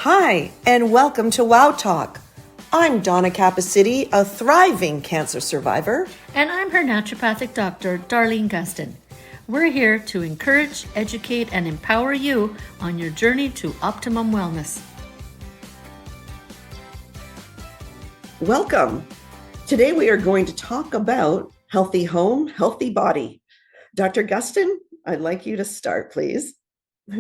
Hi, and welcome to Wow Talk. I'm Donna Cappuccitti, a thriving cancer survivor. And I'm her naturopathic doctor, Darlene Gustin. We're here to encourage, educate, and empower you on your journey to optimum wellness. Welcome. Today we are going to talk about healthy home, healthy body. Dr. Gustin, I'd like you to start, please.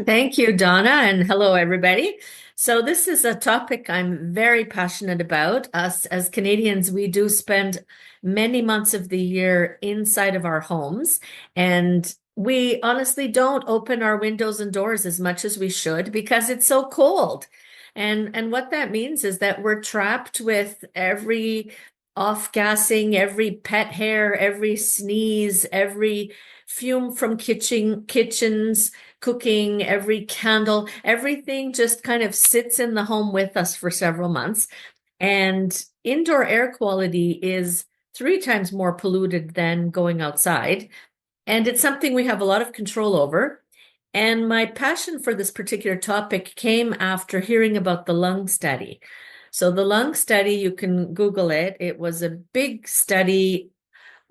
Thank you, Donna, and hello, everybody. So this is a topic I'm very passionate about. Us as Canadians, we do spend many months of the year inside of our homes, and we honestly don't open our windows and doors as much as we should because it's so cold. And what that means is that we're trapped with every off-gassing, every pet hair, every sneeze, every fume from kitchens, cooking, every candle, everything just kind of sits in the home with us for several months. And indoor air quality is 3 times more polluted than going outside. And it's something we have a lot of control over. And my passion for this particular topic came after hearing about the lung study. So the lung study, you can Google it. It was a big study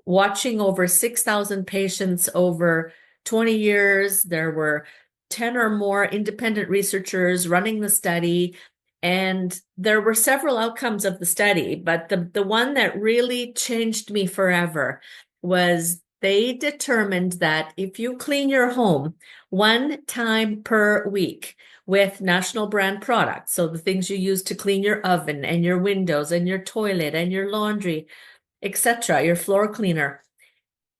watching over 6,000 patients over 20 years. There were 10 or more independent researchers running the study, and there were several outcomes of the study, but the one that really changed me forever was they determined that if you clean your home 1 time per week with national brand products, so the things you use to clean your oven and your windows and your toilet and your laundry, etc., your floor cleaner,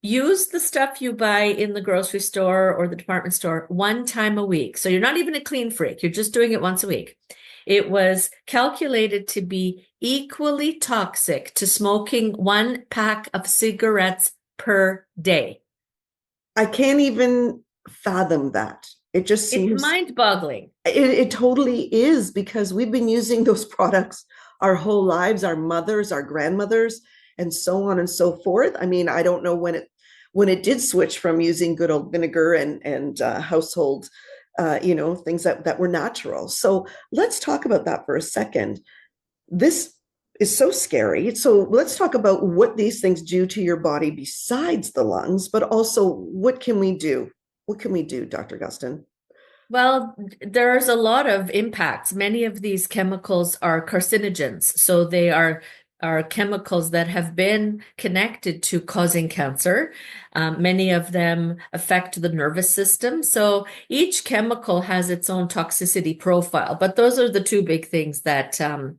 use the stuff you buy in the grocery store or the department store 1 time a week. So you're not even a clean freak. You're just doing it once a week. It was calculated to be equally toxic to smoking 1 pack of cigarettes per day. I can't even fathom that. It just seems It's mind-boggling. It totally is, because we've been using those products our whole lives, our mothers, our grandmothers, and so on and so forth. I mean, I don't know when it did switch from using good old vinegar and household things that were natural. So let's talk about that for a second. This is so scary. So let's talk about what these things do to your body besides the lungs, but also what can we do? What can we do, Dr. Gustin? Well, there's a lot of impacts. Many of these chemicals are carcinogens, so they are chemicals that have been connected to causing cancer. Many of them affect the nervous system. So each chemical has its own toxicity profile, but those are the two big things that are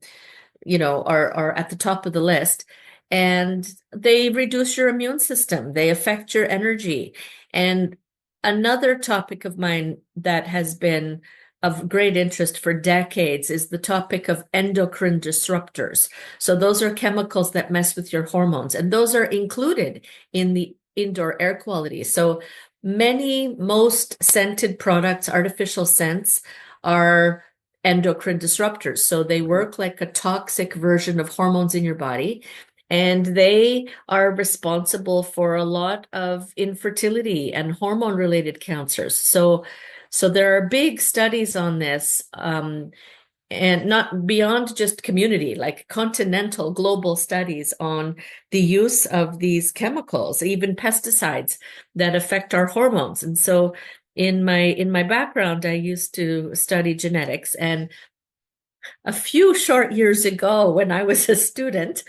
at the top of the list. And they reduce your immune system. They affect your energy. And another topic of mine that has been of great interest for decades is the topic of endocrine disruptors. So those are chemicals that mess with your hormones, and those are included in the indoor air quality. So most scented products, artificial scents, are endocrine disruptors. So they work like a toxic version of hormones in your body, and they are responsible for a lot of infertility and hormone-related cancers. So there are big studies on this, and not beyond just community, like continental global studies on the use of these chemicals, even pesticides that affect our hormones. And so in my background, I used to study genetics, and a few short years ago when I was a student,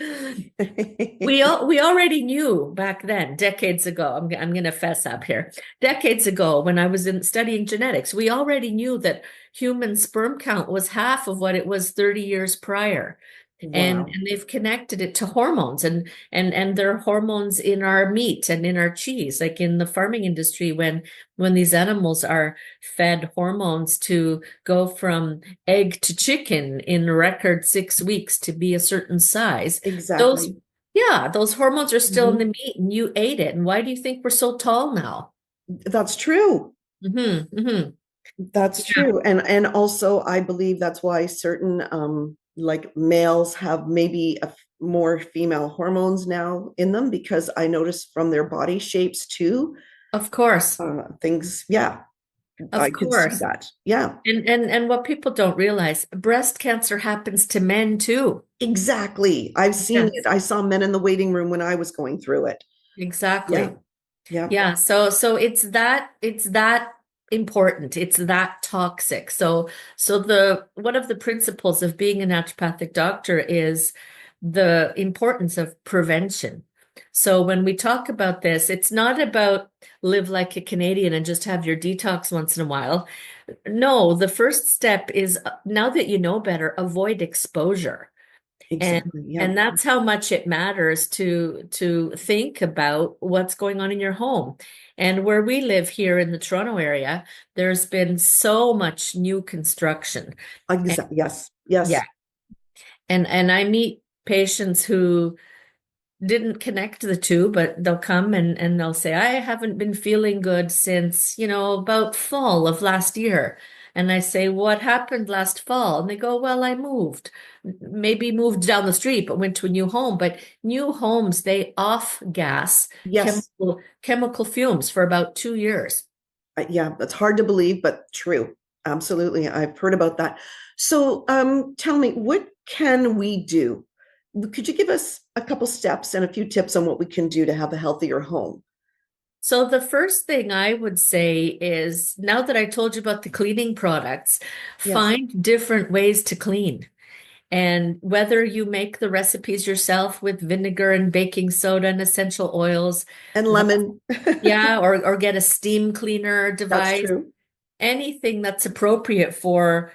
we already knew back then, decades ago, I'm going to fess up here. Decades ago, when I was studying genetics, we already knew that human sperm count was half of what it was 30 years prior. Wow. And they've connected it to hormones, and there are hormones in our meat and in our cheese, like in the farming industry, when these animals are fed hormones to go from egg to chicken in a record 6 weeks to be a certain size. Exactly. Those hormones are still in the meat, and you ate it. And why do you think we're so tall now? That's true. That's Yeah. true. And also I believe that's why certain like males have maybe more female hormones now in them, because I notice from their body shapes too. Of course. Things, yeah. I Of could see course. that. Yeah, And what people don't realize, breast cancer happens to men too. exactly. I've seen it. Yes, I saw men in the waiting room when I was going through it. Yeah, exactly. yeah, Yeah, so it's that important. It's that toxic. So the one of the principles of being a naturopathic doctor is the importance of prevention. So when we talk about this, it's not about live like a Canadian and just have your detox once in a while. No, the first step is now that you know better, avoid exposure. And exactly. Yeah. and that's how much it matters to think about what's going on in your home. And where we live here in the Toronto area, there's been so much new construction. And Exactly. Yes. yeah, Yes. and I meet patients who didn't connect the two, but they'll come and they'll say, I haven't been feeling good since, about fall of last year. And I say, what happened last fall? And they go, well, I moved, maybe moved down the street, but went to a new home. But new homes, they off gas Yes. chemical fumes for about 2 years. Yeah, that's hard to believe, but true. Absolutely. I've heard about that. So, tell me, what can we do? Could you give us a couple steps and a few tips on what we can do to have a healthier home? So the first thing I would say is now that I told you about the cleaning products, Yes. find different ways to clean. And whether you make the recipes yourself with vinegar and baking soda and essential oils, And the, lemon. yeah, or get a steam cleaner That's device, true. anything that's appropriate for,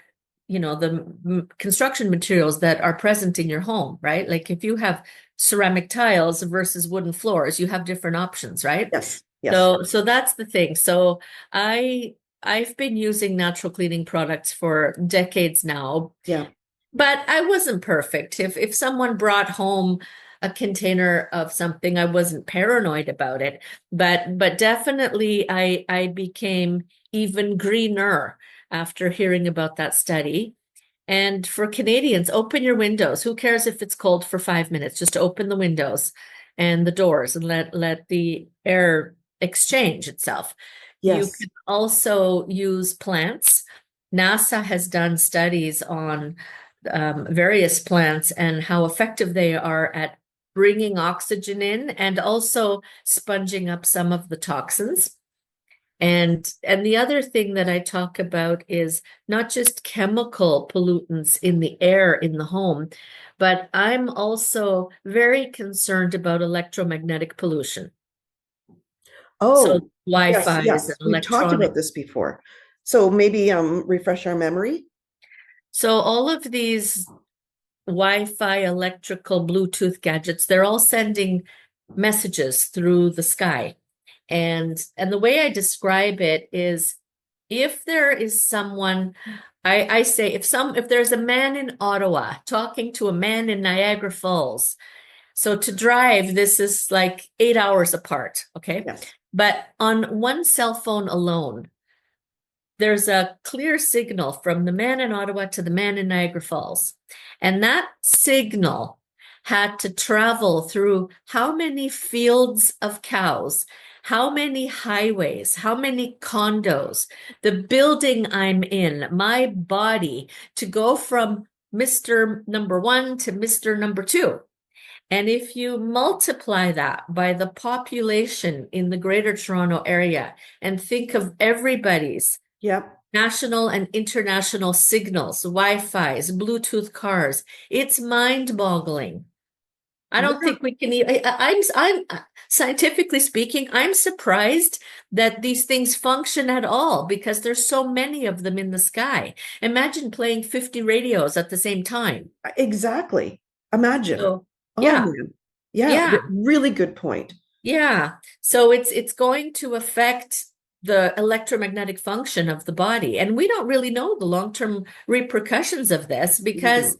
the construction materials that are present in your home, right? Like if you have ceramic tiles versus wooden floors, you have different options, right? Yes. Yes. So that's the thing. So I've been using natural cleaning products for decades now, Yeah. but I wasn't perfect. If someone brought home a container of something, I wasn't paranoid about it. But definitely I became even greener after hearing about that study. And for Canadians, open your windows. Who cares if it's cold for 5 minutes? Just open the windows and the doors and let the air exchange itself. You Yes. can also use plants. NASA has done studies on various plants and how effective they are at bringing oxygen in and also sponging up some of the toxins. And the other thing that I talk about is not just chemical pollutants in the air in the home, but I'm also very concerned about electromagnetic pollution. So Oh, yes, Wi-Fi's and yes. We've talked electronic. about this before. So maybe refresh our memory. So all of these Wi-Fi, electrical, Bluetooth gadgets, they're all sending messages through the sky. And the way I describe it is if there is someone, I say if there's a man in Ottawa talking to a man in Niagara Falls, so to drive, this is like 8 hours apart, okay? Yes. But on one cell phone alone, there's a clear signal from the man in Ottawa to the man in Niagara Falls. And that signal had to travel through how many fields of cows, how many highways, how many condos, the building I'm in, my body to go from Mr. Number One to Mr. Number Two. And if you multiply that by the population in the Greater Toronto Area and think of everybody's Yep. national and international signals, Wi-Fi's, Bluetooth cars. It's mind-boggling. I don't Yeah. think we can even, I'm scientifically speaking, I'm surprised that these things function at all because there's so many of them in the sky. Imagine playing 50 radios at the same time. Exactly. Imagine. So, Oh yeah, man. Yeah, yeah. really good point. Yeah. So it's going to affect the electromagnetic function of the body. And we don't really know the long-term repercussions of this We because,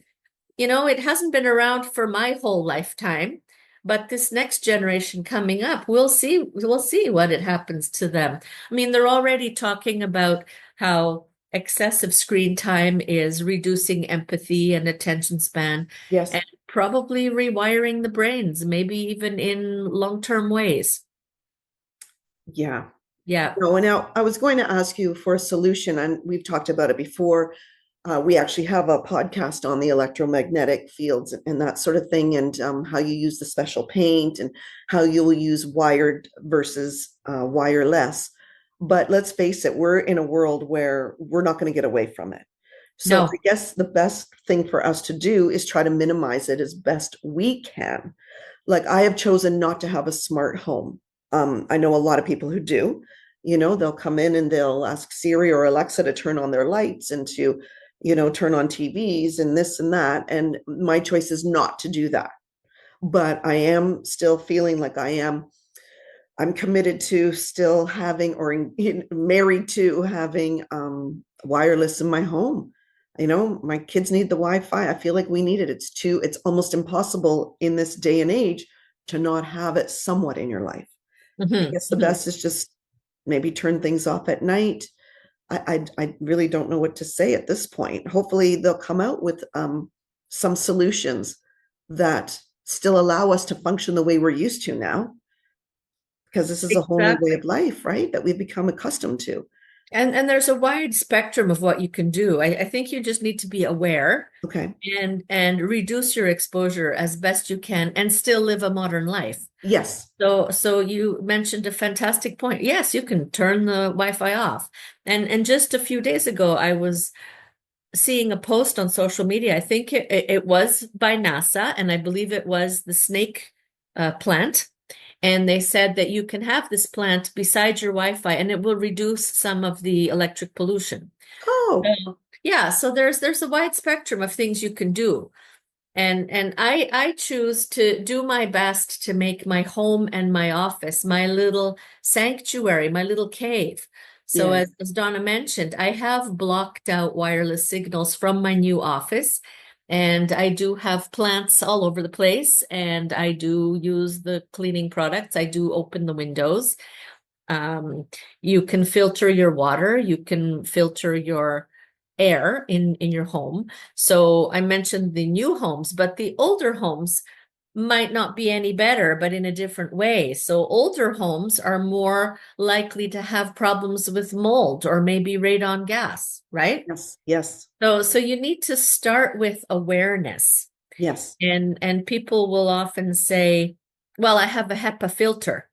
don't. it hasn't been around for my whole lifetime. But this next generation coming up, we'll see what it happens to them. I mean, they're already talking about how excessive screen time is reducing empathy and attention span Yes. and probably rewiring the brains, maybe even in long-term ways. Yeah. Yeah. No, and now I was going to ask you for a solution, and we've talked about it before. We actually have a podcast on the electromagnetic fields and that sort of thing, and how you use the special paint and how you'll use wired versus wireless. But let's face it, we're in a world where we're not going to get away from it. So I No. guess the best thing for us to do is try to minimize it as best we can. Like I have chosen not to have a smart home. I know a lot of people who do. They'll come in and they'll ask Siri or Alexa to turn on their lights and to, turn on TVs and this and that. And my choice is not to do that. But I am still feeling like I'm committed to still having or married to having wireless in my home. My kids need the Wi-Fi. I feel like we need it. It's almost impossible in this day and age to not have it somewhat in your life. I Hmm. guess the best is just maybe turn things off at night. I really don't know what to say at this point. Hopefully they'll come out with some solutions that still allow us to function the way we're used to now, because this is a whole new way Exactly. of life, right? That we've become accustomed to. And there's a wide spectrum of what you can do. I think you just need to be aware Okay. and reduce your exposure as best you can and still live a modern life. Yes. So you mentioned a fantastic point. Yes, you can turn the Wi-Fi off. And just a few days ago, I was seeing a post on social media. I think it was by NASA, and I believe it was the snake plant. And they said that you can have this plant beside your Wi-Fi, and it will reduce some of the electric pollution. Oh, So, yeah, so there's a wide spectrum of things you can do. And I choose to do my best to make my home and my office my little sanctuary, my little cave. So yes. as Donna mentioned, I have blocked out wireless signals from my new office, and I do have plants all over the place, and I do use the cleaning products. I do open the windows. Um, you can filter your water, you can filter your air in your home. So I mentioned the new homes, but the older homes might not be any better, but in a different way. So older homes are more likely to have problems with mold or maybe radon gas, right? Yes. Yes. So you need to start with awareness. Yes. And people will often say, well, I have a HEPA filter.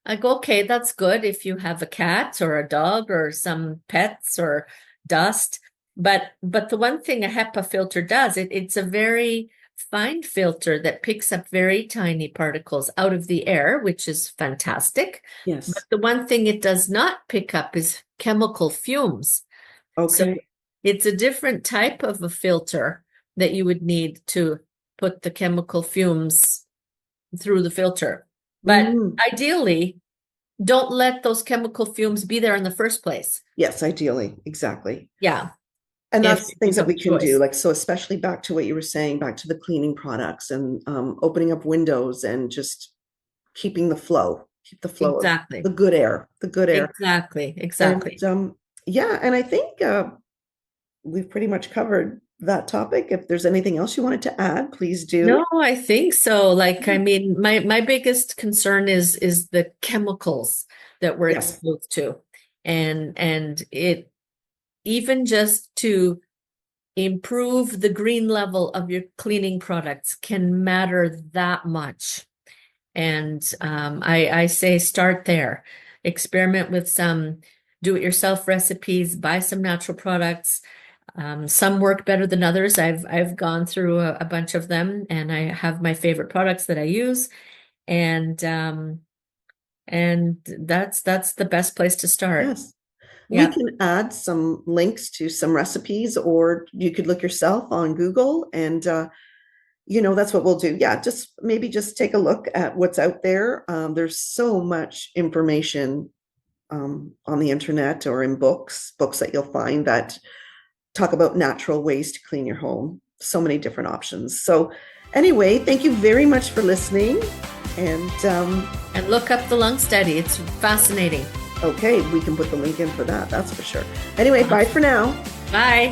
I go, okay, that's good if you have a cat or a dog or some pets or dust. But the one thing a HEPA filter does, it's a very fine filter that picks up very tiny particles out of the air, which is fantastic. But Yes. the one thing it does not pick up is chemical fumes. So Okay. it's a different type of a filter that you would need to put the chemical fumes through the filter. But Mm. ideally, don't let those chemical fumes be there in the first place. Yes, ideally. Exactly. Yeah, And if that's you things that have a we can do. choice. Like, so especially back to what you were saying, back to the cleaning products and opening up windows and just keep the flow of Exactly. the good air. Exactly. And Exactly. yeah, and I think we've pretty much covered that topic. If there's anything else you wanted to add, please do. No, I think so. Like, I mean, my biggest concern is the chemicals that we're Yes, exposed to. And it even just to improve the green level of your cleaning products can matter that much. And I say start there. Experiment with some do-it-yourself recipes, buy some natural products. Some work better than others. I've gone through a bunch of them, and I have my favorite products that I use, and that's the best place to start. yes. We Yeah. can add some links to some recipes, or you could look yourself on Google and that's what we'll do. Yeah, just maybe just take a look at what's out there. There's so much information on the internet or in books that you'll find that talk about natural ways to clean your home. So many different options. So, anyway, thank you very much for listening. And And look up the lung study. It's fascinating. okay, we can put the link in for that. That's for sure. Anyway, bye for now. Bye.